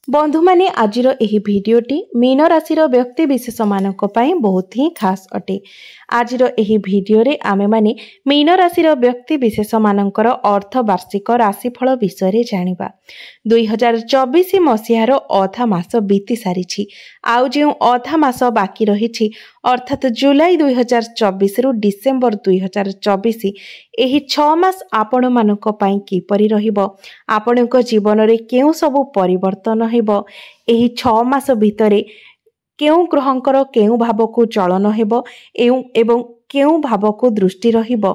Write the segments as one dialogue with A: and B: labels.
A: बंधु माने आजिर एही भिडियोटी मीन राशि व्यक्ति विशेष मानक पई बहुत ही खास अटे। आजिर एही भिडियो रे आमे माने मीन राशि व्यक्ति विशेष मानकर अर्थ वार्षिक राशिफल विषय रे जानिबा। 2024 मसिहार अधा मास बीती सारिछि। आउ जे अधा मास बाकी रहिछि अर्थात जुलाई 2024 रु डिसेंबर 2024 एही 6 मास आपण मानक पई किपरि रहिबो, आपणक जीवन रे केउ सब परिवर्तन हेबो, एही 6 मास भितरे केउ ग्रहंकर केउ भाव को चलन हेबो एवं केउ भाव को दृष्टि रहिबो,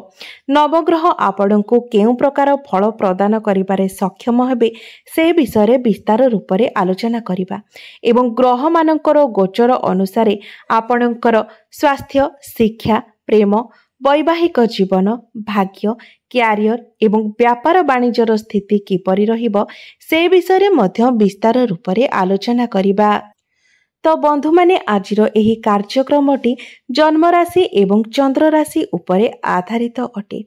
A: नवग्रह आपणको केउ प्रकार फल प्रदान करिबारे सक्षम हेबे से विषय रे विस्तार रूप रे आलोचना करिबा एवं ग्रह मानकर गोचर अनुसारे आपणकर स्वास्थ्य, शिक्षा, प्रेम, वैवाहिक जीवन, भाग्य, क्यारियर एवं व्यापार वाणिज्यर स्थिति किपरि रहिबो से विषय रे मध्य विस्तार रूप रे आलोचना करिबा। तो बंधु माने आजिर एही कार्यक्रमटी जन्म राशि एवं चंद्र राशि उपरे आधारित अटे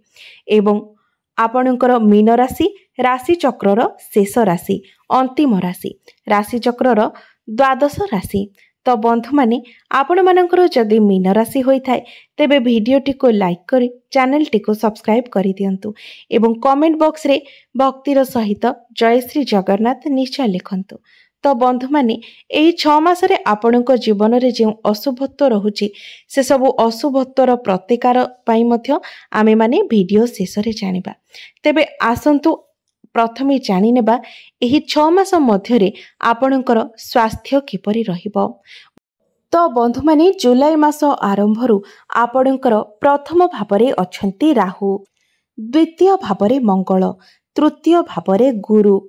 A: एवं आपणकर मीन राशि राशि चक्रर शेष राशि अंतिम राशि चक्रर द्वादश राशि। तो बंधु माने आपण मानकर जदि मीन राशि होई थाए तेबे भिडियोटी को लाइक करी चैनल टी को सब्सक्राइब करि दियंतु एवं कमेंट बॉक्स रे भक्तिर सहित जय श्री जगन्नाथ निश्चय लिखंतु। तो बंधु माने एही 6 मासरे आपणक जीवन रे जे अशुभत्व रहुछि से सब अशुभत्वर प्रतिकार पई मध्य आमे माने वीडियो शेष रे जानिबा। तेबे आसंतु प्रथमे जानि नेबा एही 6 मास मध्य रे आपणकर स्वास्थ्य किपरि रहिबो। तो बंधु माने जुलाई मास आरंभरु आपणकर प्रथम भावरे अछंती राहु, द्वितीय भावरे मंगल, तृतीय भावरे गुरु,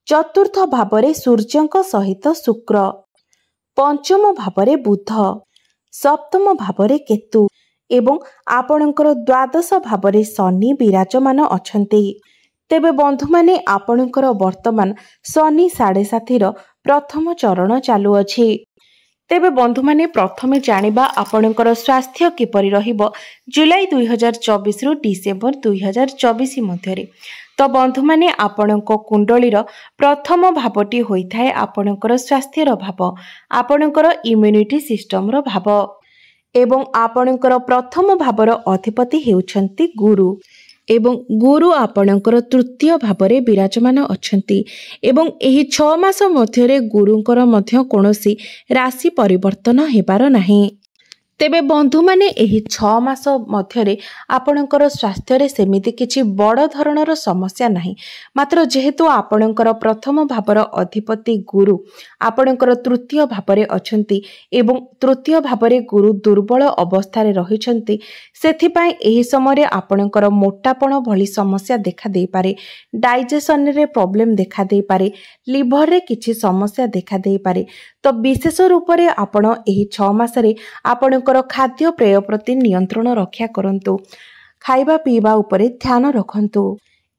A: चतुर्थ भावरे सूर्यंक सहित शुक्र, पंचम भावरे बुध, सप्तम भावरे केतु एवं आपणकर द्वादश भावरे शनि विराजमान अछंती। तेबे बंधु माने आपणकर वर्तमान शनि 7.5 प्रथम चरण चालू अछि। तेबे बंधु माने प्रथमे जानिबा आपणकर स्वास्थ्य किपरि रहिबो जुलाई 2024 रु डिसेंबर 2024 मध्यरे। तो बंधु माने आपणको कुंडलीर प्रथम भावटी होई थाए आपणकर स्वास्थ्यर भाव, आपणकर इम्यूनिटी सिस्टम रो भाव एवं आपणकर प्रथम भावर अधिपति हेउछंती गुरु एवं गुरु आपणकर तृतीय भावरे विराजमान अछंती एवं एही 6 मास मध्यरे गुरुंकर मध्य कोनोसी राशि परिवर्तन हेबार नाही। तेबे बंधु माने एही 6 मास मध्यरे आपणकर स्वास्थ्य रे सेमिति किछि बड़ धरणर समस्या नाही, मात्र जेहेतु आपणकर प्रथम भावर अधिपति गुरु आपणकर तृतीय भावरे अछंती एवं तृतीय भावरे गुरु दुर्बल अवस्थारे रहिछंती सेथि पई एही समय आपणकर मोटापण भली समस्या देखा देई पारे, डाइजेशन रे प्रॉब्लम देखा देई पारे, लिवर रे किछि समस्या देखा देई पारे। तो विशेष रूप रे आपण एही 6 मासरे आपणकर खाद्य पेय प्रति नियंत्रण रक्षा करंतु, खाइबा पीबा उपरे ध्यान रखंतु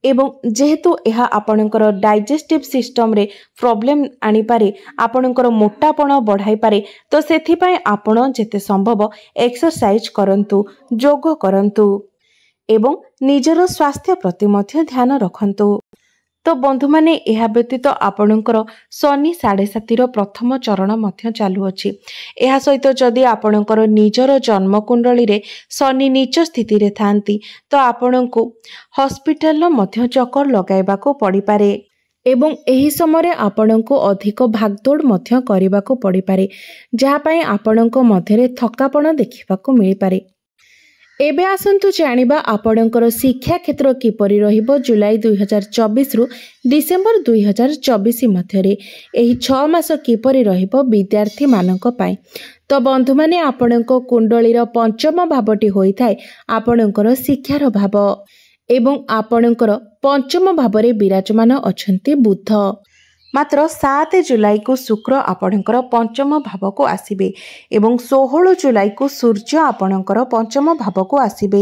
A: एवं जेहेतु यह आपणकर डाइजेस्टिव सिस्टम रे प्रॉब्लम आनी पारे, आपणकर मोटापण बढ़ाई पारे, तो सेथि पई आपण जेते संभव एक्सरसाइज करंतु, योग करंतु एवं निजर स्वास्थ्य प्रति मध्य ध्यान रखंतु। तो बंधु माने एहा व्यतीत आपणकर शनि 7.5 प्रथम चरण मध्य चालू अछि। एहा सहित जदि आपणकर निजर जन्म कुंडली रे शनि नीच स्थिति रे थांती तो आपणको हॉस्पिटल मध्य चक्कर लगाइबाको पड़ी पारे एवं एही समय आपणको अधिक भागदौड़ मध्य करिबाको पड़ी पारे, जहा पई आपणको मध्यरे थकापण देखिबाको मिलि पारे। एबे आसंतु जानिबा आपणकर शिक्षा क्षेत्र किपरि रहिबो जुलाई 2024 रु डिसेंबर 2024 मध्यरे एही 6 मास किपरि रहिबो विद्यार्थी मानक पई। तो बंधु माने आपणको कुंडलीर पंचम भावटी होई थाए आपणकर शिक्षार भाव एवं आपणकर पंचम भावरे विराजमान अछंती बुध। मात्र 7 जुलाई को शुक्र आपणकर पंचम भाव को आसीबे एवं 16 जुलाई को सूर्य आपणकर पंचम भाव को आसीबे।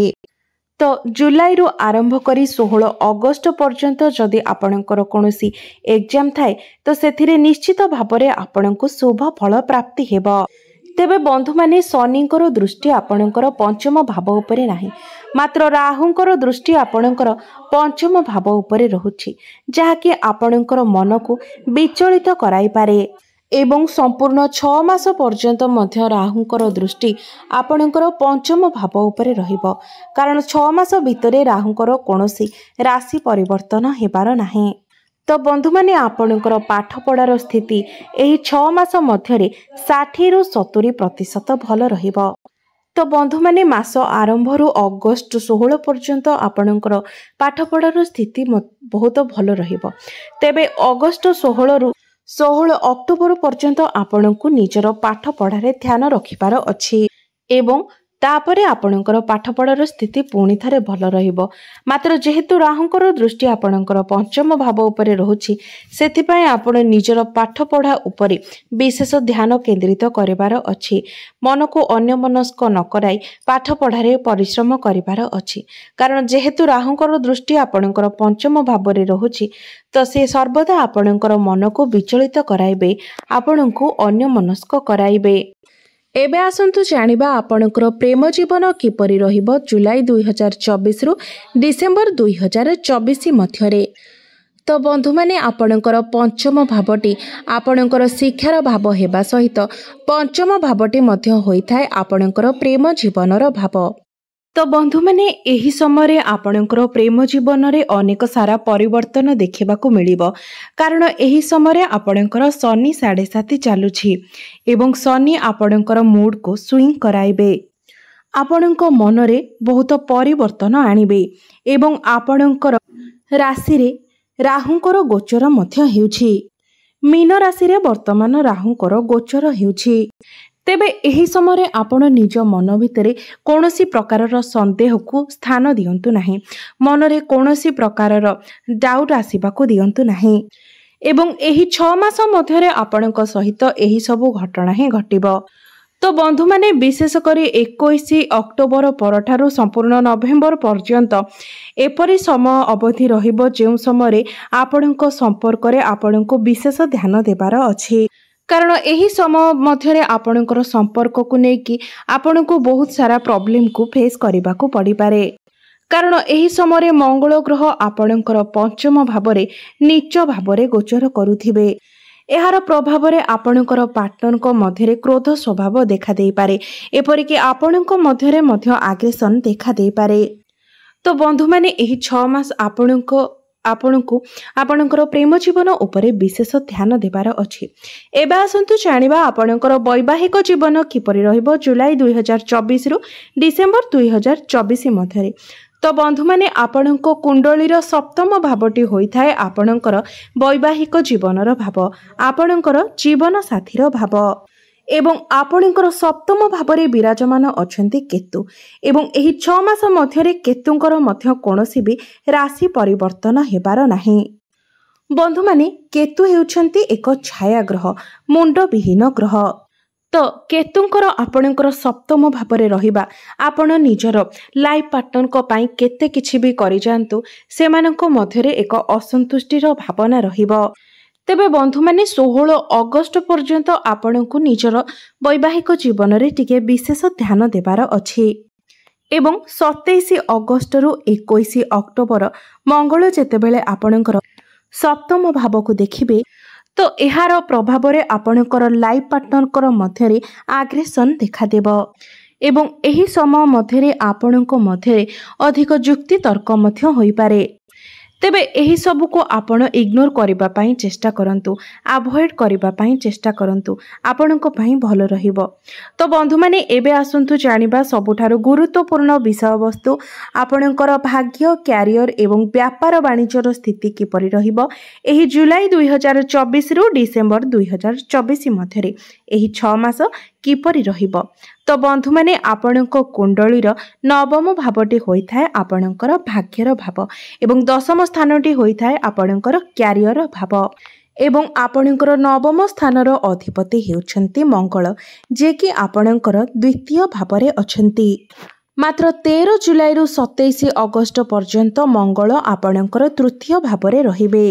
A: तो जुलाई रु आरंभ करी 16 अगस्त पर्यंत जदि आपणकर कोनोसी एग्जाम थाए तो सेथिरे निश्चित भावरे आपणको शुभ फल प्राप्ति हेबो। तेबे बंधु माने शनिकर दृष्टि आपणकर पंचम भाव उपरे नाही, ମାତ୍ର ରାହୁଙ୍କର ଦୃଷ୍ଟି ଆପଣଙ୍କର ପଞ୍ଚମ ଭାବ ଉପରେ ରହୁଛି, ଯାହାକି ଆପଣଙ୍କର ମନକୁ ବିଚଳିତ କରାଇପାରେ। ଏବଂ ସମ୍ପୂର୍ଣ୍ଣ 6 ମାସ ପର୍ଯ୍ୟନ୍ତ ମଧ୍ୟ ରାହୁଙ୍କର ଦୃଷ୍ଟି ଆପଣଙ୍କର ପଞ୍ଚମ ଭାବ ଉପରେ ରହିବ, କାରଣ 6 ମାସ ଭିତରେ ରାହୁଙ୍କର କୌଣସି ରାଶି ପରିବର୍ତ୍ତନ ହେବାର ନାହିଁ। ତ ବନ୍ଧୁମାନେ, ଆପଣଙ୍କର ପାଠପଢ଼ାର ସ୍ଥିତି ଏହି 6 ମାସ ମଧ୍ୟରେ 60ରୁ 70% ଭଲ ରହିବ। ତ ବନ୍ଧୁମାନେ, ମାସ ଆରମ୍ଭରୁ ଅଗଷ୍ଟ 16 ପର୍ଯ୍ୟନ୍ତ ଆପଣଙ୍କର ପାଠପଢ଼ାର ସ୍ଥିତି ବହୁତ ଭଲ ରହିବ। ତେବେ ଅଗଷ୍ଟ 16ରୁ 16 ଅକ୍ଟୋବର ପର୍ଯ୍ୟନ୍ତ ଆପଣଙ୍କୁ ନିଜର ପାଠପଢ଼ାରେ ଧ୍ୟାନ ରଖିବାର ଅଛି ଏବଂ ତାପରେ ଆପଣଙ୍କର ପାଠପଢ଼ାର ସ୍ଥିତି ପୁଣି ଥରେ ଭଲ ରହିବ। ମାତ୍ର ଯେହେତୁ ରାହୁଙ୍କର ଦୃଷ୍ଟି ଆପଣଙ୍କର ପଞ୍ଚମ ଭାବ ଉପରେ ରହୁଛି, ସେଥିପାଇଁ ଆପଣ ନିଜର ପାଠପଢ଼ା ଉପରେ ବିଶେଷ ଧ୍ୟାନ କେନ୍ଦ୍ରିତ କରିବାର ଅଛି। ମନକୁ ଅନ୍ୟମନସ୍କ ନ କରାଇ ପାଠପଢ଼ାରେ ପରିଶ୍ରମ କରିବାର ଅଛି, କାରଣ ଯେହେତୁ ରାହୁଙ୍କର ଦୃଷ୍ଟି ଆପଣଙ୍କର ପଞ୍ଚମ ଭାବରେ ରହୁଛି, ତ ସେ ସର୍ବଦା ଆପଣଙ୍କର ମନକୁ ବିଚଳିତ କରାଇବେ, ଆପଣଙ୍କୁ ଅନ୍ୟମନସ୍କ କରାଇବେ। ଏବେ ଆସନ୍ତୁ ଜାଣିବା ଆପଣଙ୍କର ପ୍ରେମ ଜୀବନ କିପରି ରହିବ ଜୁଲାଇ 2024ରୁ ଡିସେମ୍ବର 2024 ମଧ୍ୟରେ। ତ ବନ୍ଧୁମାନେ, ଆପଣଙ୍କର ପଞ୍ଚମ ଭାବଟି ଆପଣଙ୍କର ଶିକ୍ଷାର ଭାବ ହେବା ସହିତ ପଞ୍ଚମ ଭାବଟି ମଧ୍ୟ ହୋଇଥାଏ ଆପଣଙ୍କର ପ୍ରେମ ଜୀବନର ଭାବ। ତ ବନ୍ଧୁମାନେ, ଏହି ସମୟରେ ଆପଣଙ୍କର ପ୍ରେମ ଜୀବନରେ ଅନେକ ସାରା ପରିବର୍ତ୍ତନ ଦେଖିବାକୁ ମିଳିବ, କାରଣ ଏହି ସମୟରେ ଆପଣଙ୍କର ଶନି 7.5 ଚାଲୁଛି ଏବଂ ଶନି ଆପଣଙ୍କର ମୁଡକୁ ସୁଇଂ କରାଇବେ, ଆପଣଙ୍କ ମନରେ ବହୁତ ପରିବର୍ତ୍ତନ ଆଣିବେ ଏବଂ ଆପଣଙ୍କର ରାଶିରେ ରାହୁଙ୍କର ଗୋଚର ମଧ୍ୟ ହେଉଛି। ମୀନ ରାଶିରେ ବର୍ତ୍ତମାନ ରାହୁଙ୍କର ଗୋଚର ହେଉଛି। ତେବେ ଏହି ସମୟରେ ଆପଣ ନିଜ ମନ ଭିତରେ କୌଣସି ପ୍ରକାରର ସନ୍ଦେହକୁ ସ୍ଥାନ ଦିଅନ୍ତୁ ନାହିଁ, ମନରେ କୌଣସି ପ୍ରକାରର ଡାଉଟ୍ ଆସିବାକୁ ଦିଅନ୍ତୁ ନାହିଁ ଏବଂ ଏହି 6 ମାସ ମଧ୍ୟରେ ଆପଣଙ୍କ ସହିତ ଏହି ସବୁ ଘଟଣା ହିଁ ଘଟିବ। ତ ବନ୍ଧୁମାନେ, ବିଶେଷ କରି 21 ଅକ୍ଟୋବର ପରଠାରୁ ସମ୍ପୂର୍ଣ୍ଣ ନଭେମ୍ବର ପର୍ଯ୍ୟନ୍ତ ଏପରି ସମୟ ଅବଧି ରହିବ ଯେଉଁ ସମୟରେ ଆପଣଙ୍କ ସମ୍ପର୍କରେ ଆପଣଙ୍କୁ ବିଶେଷ ଧ୍ୟାନ ଦେବାର ଅଛି, କାରଣ ଏହି ସମୟ ମଧ୍ୟରେ ଆପଣଙ୍କର ସମ୍ପର୍କକୁ ନେଇକି ଆପଣଙ୍କୁ ବହୁତ ସାରା ପ୍ରୋବ୍ଲେମକୁ ଫେସ୍ କରିବାକୁ ପଡ଼ିପାରେ, କାରଣ ଏହି ସମୟରେ ମଙ୍ଗଳ ଗ୍ରହ ଆପଣଙ୍କର ପଞ୍ଚମ ଭାବରେ ନୀଚ ଭାବରେ ଗୋଚର କରୁଥିବେ। ଏହାର ପ୍ରଭାବରେ ଆପଣଙ୍କର ପାର୍ଟନରଙ୍କ ମଧ୍ୟରେ କ୍ରୋଧ ସ୍ୱଭାବ ଦେଖାଦେଇପାରେ, ଏପରିକି ଆପଣଙ୍କ ମଧ୍ୟରେ ମଧ୍ୟ ଆଗ୍ରେସନ ଦେଖାଦେଇପାରେ। ତ ବନ୍ଧୁମାନେ, ଏହି 6 ମାସ ଆପଣଙ୍କୁ ଆପଣଙ୍କର ପ୍ରେମ ଜୀବନ ଉପରେ ବିଶେଷ ଧ୍ୟାନ ଦେବାର ଅଛି। ଏବେ ଆସନ୍ତୁ ଜାଣିବା ଆପଣଙ୍କର ବୈବାହିକ ଜୀବନ କିପରି ରହିବ ଜୁଲାଇ 2024ରୁ ଡିସେମ୍ବର 2024 ମଧ୍ୟରେ। ତ ବନ୍ଧୁମାନେ, ଆପଣଙ୍କ କୁଣ୍ଡଳୀର ସପ୍ତମ ଭାବଟି ହୋଇଥାଏ ଆପଣଙ୍କର ବୈବାହିକ ଜୀବନର ଭାବ, ଆପଣଙ୍କର ଜୀବନ ସାଥୀର ଭାବ ଏବଂ ଆପଣଙ୍କର ସପ୍ତମ ଭାବରେ ବିରାଜମାନ ଅଛନ୍ତି କେତୁ ଏବଂ ଏହି 6 ମାସ ମଧ୍ୟରେ କେତୁଙ୍କର ମଧ୍ୟ କୌଣସି ବି ରାଶି ପରିବର୍ତ୍ତନ ହେବାର ନାହିଁ। ବନ୍ଧୁମାନେ, କେତୁ ହେଉଛନ୍ତି ଏକ ଛାୟା ଗ୍ରହ, ମୁଣ୍ଡବିହୀନ ଗ୍ରହ। ତ କେତୁଙ୍କର ଆପଣଙ୍କର ସପ୍ତମ ଭାବରେ ରହିବା ଆପଣ ନିଜର ଲାଇଫ ପାର୍ଟନରଙ୍କ ପାଇଁ କେତେ କିଛି ବି କରିଯାଆନ୍ତୁ, ସେମାନଙ୍କ ମଧ୍ୟରେ ଏକ ଅସନ୍ତୁଷ୍ଟିର ଭାବନା ରହିବ। ତେବେ ବନ୍ଧୁମାନେ, 16 ଅଗଷ୍ଟ ପର୍ଯ୍ୟନ୍ତ ଆପଣଙ୍କୁ ନିଜର ବୈବାହିକ ଜୀବନରେ ଟିକେ ବିଶେଷ ଧ୍ୟାନ ଦେବାର ଅଛି ଏବଂ 27 ଅଗଷ୍ଟରୁ 21 ଅକ୍ଟୋବର ମଙ୍ଗଳ ଯେତେବେଳେ ଆପଣଙ୍କର ସପ୍ତମ ଭାବକୁ ଦେଖିବେ, ତ ଏହାର ପ୍ରଭାବରେ ଆପଣଙ୍କର ଲାଇଫ ପାର୍ଟନରଙ୍କର ମଧ୍ୟରେ ଆଗ୍ରେସନ ଦେଖାଦେବ ଏବଂ ଏହି ସମୟ ମଧ୍ୟରେ ଆପଣଙ୍କ ମଧ୍ୟରେ ଅଧିକ ଯୁକ୍ତି ତର୍କ ମଧ୍ୟ ହୋଇପାରେ। ତେବେ ଏହି ସବୁକୁ ଆପଣ ଇଗ୍ନୋର କରିବା ପାଇଁ ଚେଷ୍ଟା କରନ୍ତୁ, ଆଭଏଡ୍ କରିବା ପାଇଁ ଚେଷ୍ଟା କରନ୍ତୁ, ଆପଣଙ୍କ ପାଇଁ ଭଲ ରହିବ। ତ ବନ୍ଧୁମାନେ, ଏବେ ଆସନ୍ତୁ ଜାଣିବା ସବୁଠାରୁ ଗୁରୁତ୍ୱପୂର୍ଣ୍ଣ ବିଷୟବସ୍ତୁ ଆପଣଙ୍କର ଭାଗ୍ୟ, କ୍ୟାରିୟର ଏବଂ ବ୍ୟାପାର ବାଣିଜ୍ୟର ସ୍ଥିତି କିପରି ରହିବ ଏହି ଜୁଲାଇ 2024ରୁ ଡିସେମ୍ବର 2024 ମଧ୍ୟରେ। ଏହି 6 ମାସ କିପରି ରହିବ? ତ ବନ୍ଧୁମାନେ, ଆପଣଙ୍କ କୁଣ୍ଡଳୀର ନବମ ଭାବଟି ହୋଇଥାଏ ଆପଣଙ୍କର ଭାଗ୍ୟର ଭାବ ଏବଂ ଦଶମ ସ୍ଥାନଟି ହୋଇଥାଏ ଆପଣଙ୍କର କ୍ୟାରିୟର ଭାବ ଏବଂ ଆପଣଙ୍କର ନବମ ସ୍ଥାନର ଅଧିପତି ହେଉଛନ୍ତି ମଙ୍ଗଳ, ଯିଏକି ଆପଣଙ୍କର ଦ୍ୱିତୀୟ ଭାବରେ ଅଛନ୍ତି। ମାତ୍ର 13 ଜୁଲାଇରୁ 27 ଅଗଷ୍ଟ ପର୍ଯ୍ୟନ୍ତ ମଙ୍ଗଳ ଆପଣଙ୍କର ତୃତୀୟ ଭାବରେ ରହିବେ।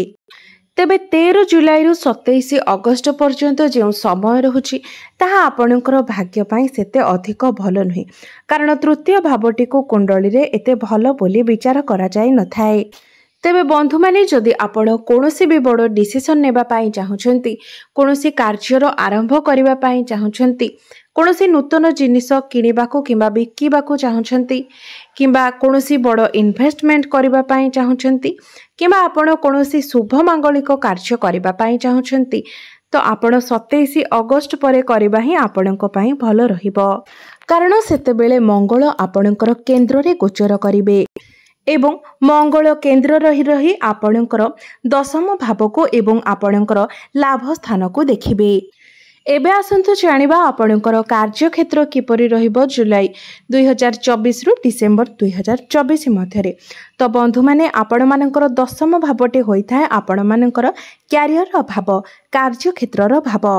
A: तेबे 13 जुलाई रु 27 अगस्त पर्यंत जो समय रहुछि ताहा आपणकर भाग्य पाई सेते अधिक भल नुहे, कारण तृतीय भावटी को कुंडली रे एते भल बोली विचार करा जाय न थाए। तेबे बंधु माने जदि आपण कोनोसी भी बड़ डिसिजन नेबा पाई चाहुछंती, कोनोसी कार्यर आरंभ करिबा पाई चाहुछंती, कोनोसी नूतन जिनिस किनिबाकू किंबा बिकिबाकू चाहुछंती, किंबा कोनोसी बड़ इन्वेस्टमेंट करिबा पाई चाहुछंती, किंबा आपण कोनोसी शुभ मांगलिक कार्य करिबा पाई चाहुछंती, तो आपण 27 अगस्त परे करिबा ही आपणक पाई भल रहिबो, कारण सेतेबेले मंगल आपणकर केंद्र रे गोचर करिवे एवं मंगल केंद्र रही रही आपणकर दशम भाव को एवं आपणकर लाभ स्थान को देखिबे। एबे आसंतु जानिबा आपणकर कार्यक्षेत्र किपरि रहिबो जुलाई 2024 रु डिसेंबर 2024 मध्यरे। तो बंधु माने आपण मानकर दशम भावटे होइथाय आपण मानकर क्यारियर भाव, कार्यक्षेत्रर भाव।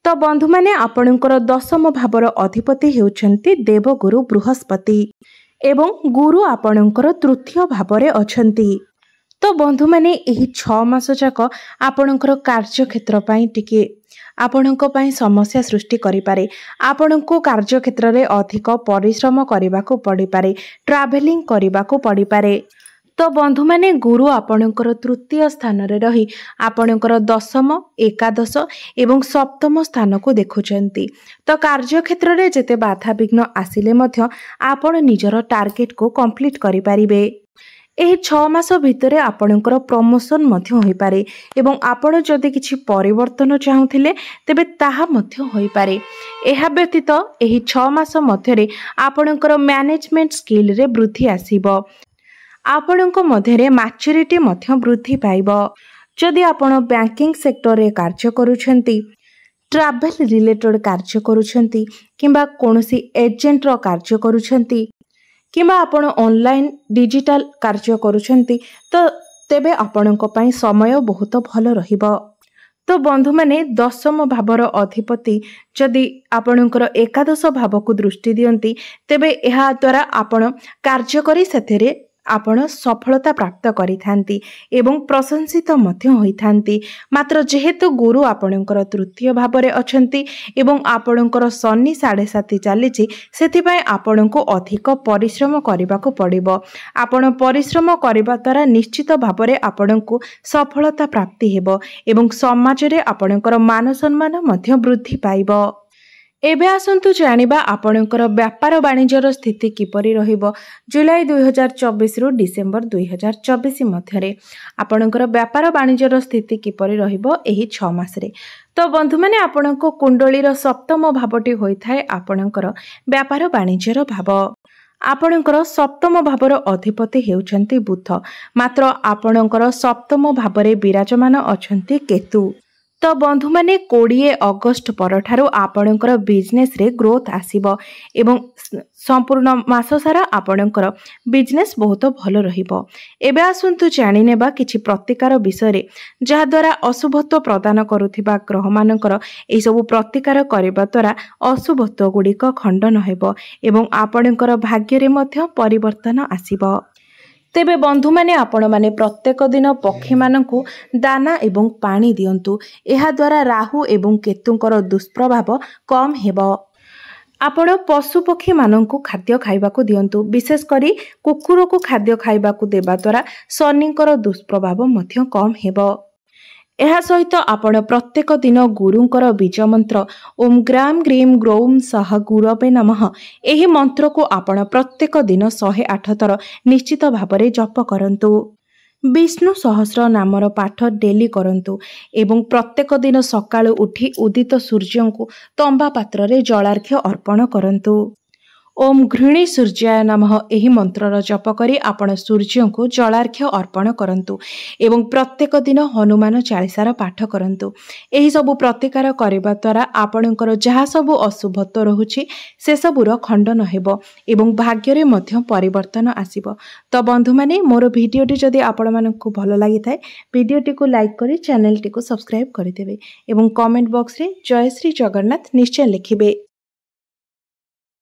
A: तो बंधु माने आपणकर दशम भावर अधिपति हेउछंती देवगुरु बृहस्पति एवं गुरु आपणकर तृतीय भावरे अछंती। तो बंधु माने एही 6 मास जाक आपणकर कार्यक्षेत्र पई टिके आपणक पई समस्या सृष्टि करि पारे। आपणको कार्यक्षेत्र रे अधिक परिश्रम करिबाको पड़ि पारे, ट्रैवलिंग करिबाको पड़ि पारे। तो बंधु माने गुरु आपणकर तृतीय स्थान रे रही आपणकर दशम, एकादश एवं सप्तम स्थान को देखुचंती। तो कार्यक्षेत्र रे जेते बाधा विघ्न आसिले मध्य आपण निजर टार्गेट को कंप्लीट करि पारिबे। एही 6 मास भितरे आपणकर प्रमोशन मध्य होई पारे एवं आपण जदि किछि परिवर्तन चाहुथिले तेबे ताहा मध्य होई पारे। एहा व्यतीत एही 6 मास मध्यरे आपणकर मैनेजमेंट स्किल रे वृद्धि आसीबो, आपणक मध्यरे मैच्योरिटी मध्य वृद्धि पाइबो। जदि आपण बैंकिंग सेक्टर रे कार्य करूछंती, ट्रैवल रिलेटेड कार्य करूछंती, किंबा कोनोसी एजेंट रो कार्य करूछंती, किंबा आपण ऑनलाइन डिजिटल कार्य करूछंती, तो तेबे आपणक पई समय बहुत भल रहिबो। तो बंधु माने दशम भावर अधिपति जदि आपणकर एकादश भाव को दृष्टि दियंती तेबे एहा द्वारा आपण कार्य करी सेथेरे आपण सफलता प्राप्त करिथांती एवं प्रशंसित मध्य होइथांती। मात्र जेहेतु गुरु आपणकर तृतीय भावरे अछंती एवं आपणकर शनि 7.5 चलीछि, सेथिपाई आपणको अधिक परिश्रम करिबाको पड़िबो। आपण परिश्रम करिबा द्वारा निश्चित भावरे आपणको सफलता प्राप्ति हेबो एवं समाज रे आपणकर मान सम्मान मध्य वृद्धि पाइबो। एबे आसंतु जानिबा आपणकर व्यापार वाणिज्यर स्थिति किपरि रहिबो जुलाई 2024 रु डिसेंबर 2024 मध्यरे। आपणकर व्यापार वाणिज्यर स्थिति किपरि रहिबो एही 6 मास रे। तो बंधु माने आपणको कुंडलीर सप्तम भावटी होइथाय आपणकर व्यापार वाणिज्यर भाव। आपणकर सप्तम भावर अधिपति हेउछंती बुध, मात्र आपणकर सप्तम भावरे विराजमान अछंती केतु। तो बंधु माने 20 अगस्त परठारु आपणकर बिजनेस रे ग्रोथ आसीबो एवं संपूर्ण मास सारा आपणकर बिजनेस बहुत भल रहिबो। एबे आसंतु जानि नेबा किछि प्रतिकार विषय जहा द्वारा अशुभत्व प्रदान करुथिबा ग्रह मानकर एई सब प्रतिकार करिबा द्वारा अशुभत्व गुडिक खंडन हेबो एवं आपणकर भाग्य रे मध्य परिवर्तन आसीबो। तेबे बंधु माने आपण माने प्रत्येक दिन पक्षी मानकु दाना एवं पानी दियंतु, एहा द्वारा राहु एवं केतुंकर दुष्प्रभाव कम हेबो। आपण पशु पक्षी मानकु खाद्य खाइबाकु दियंतु, विशेष करी कुकुर को खाद्य खाइबाकु देबा द्वारा शनिंकर दुष्प्रभाव मध्य कम हेबो। एहा सहित आपण प्रत्येक दिन गुरुंकर बीज मंत्र ओम ग्राम ग्रीम ग्रौम सह गुरवे नमः एही मंत्र को आपण प्रत्येक दिन 108 थर निश्चित भावरे जप करंतु। विष्णु सहस्र नामर पाठ डेली करंतु एवं प्रत्येक दिन सकाळु उठी उदित सूर्य को तंबा पात्र रे जलार्घ्य अर्पण करंतु। ओम घृणी सूर्याय नमः एही मंत्रर जप करी आपण सूर्य को जलार्घ्य अर्पण करंतु एवं प्रत्येक दिन हनुमान चालीसार पाठ करंतु। एही सबु प्रतिकार करिबा द्वारा आपणकर जहा सबु अशुभत्व रहुछि से सबुर खंडन हेबो एवं भाग्य रे मध्य परिवर्तन आसीबो। तो बंधु माने मोर भिडियोटी जदि आपण मानकु भलो लागि थाए भिडियोटी को लाइक करी चैनल टी को सब्सक्राइब करि देबे एवं कमेंट बॉक्स रे जय श्री जगन्नाथ निश्चय लिखिबे।